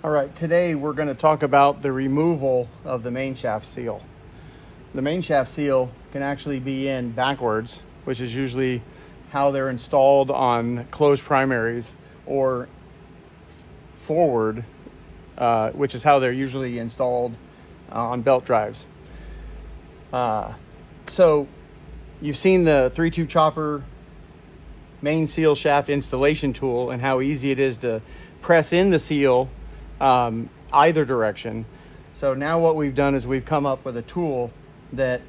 All right, today we're going to talk about the removal of the main shaft seal. The main shaft seal can actually be in backwards, which is usually how they're installed on closed primaries, or forward, which is how they're usually installed on belt drives. So you've seen the 3-2 chopper main seal shaft installation tool and how easy it is to press in the seal either direction. So now what we've done is we've come up with a tool that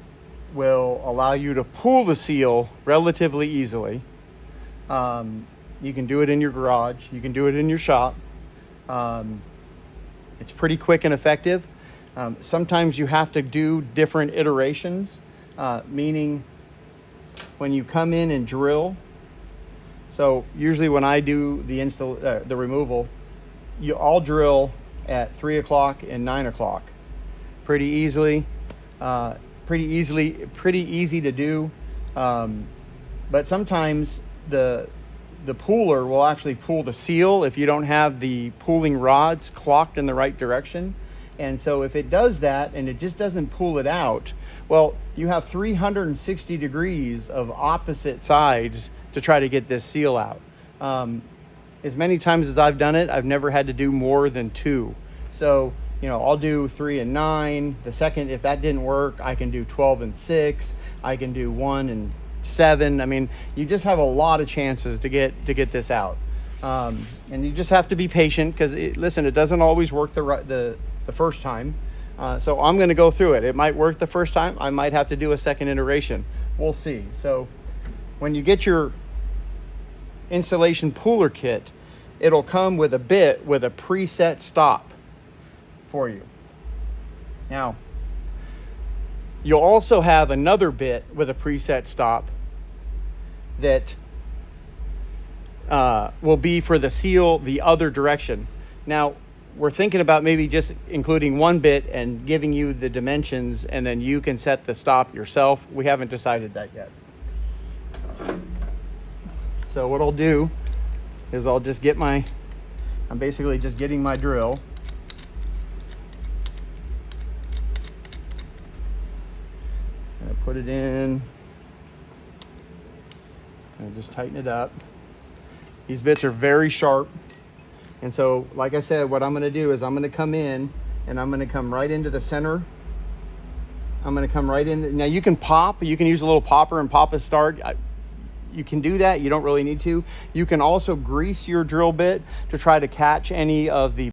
will allow you to pull the seal relatively easily. You can do it in your garage, you can do it in your shop. It's pretty quick and effective. Sometimes you have to do different iterations, meaning when you come in and drill. So usually when I do the removal, I'll drill at 3 o'clock and 9 o'clock pretty easily, pretty easy to do. But sometimes the puller will actually pull the seal if you don't have the pulling rods clocked in the right direction. And so if it does that and it just doesn't pull it out, well, you have 360 degrees of opposite sides to try to get this seal out. As many times as I've done it, I've never had to do more than 2. So, I'll do 3 and 9. The second, if that didn't work, I can do 12 and 6. I can do 1 and 7. I mean, you just have a lot of chances to get this out. And you just have to be patient because, it doesn't always work the first time. So I'm going to go through it. It might work the first time. I might have to do a second iteration. We'll see. So when you get your installation puller kit, it'll come with a bit with a preset stop for you. Now, you'll also have another bit with a preset stop that will be for the seal the other direction. Now, we're thinking about maybe just including one bit and giving you the dimensions, and then you can set the stop yourself. We haven't decided that yet. So what I'll do is I'll just I'm basically just getting my drill. And I put it in. And just tighten it up. These bits are very sharp. And so, like I said, what I'm going to do is I'm going to come in and I'm going to come right into the center. I'm going to come right in. Now you can use a little popper and pop a start. You can do that. You don't really need to. You can also grease your drill bit to try to catch any of the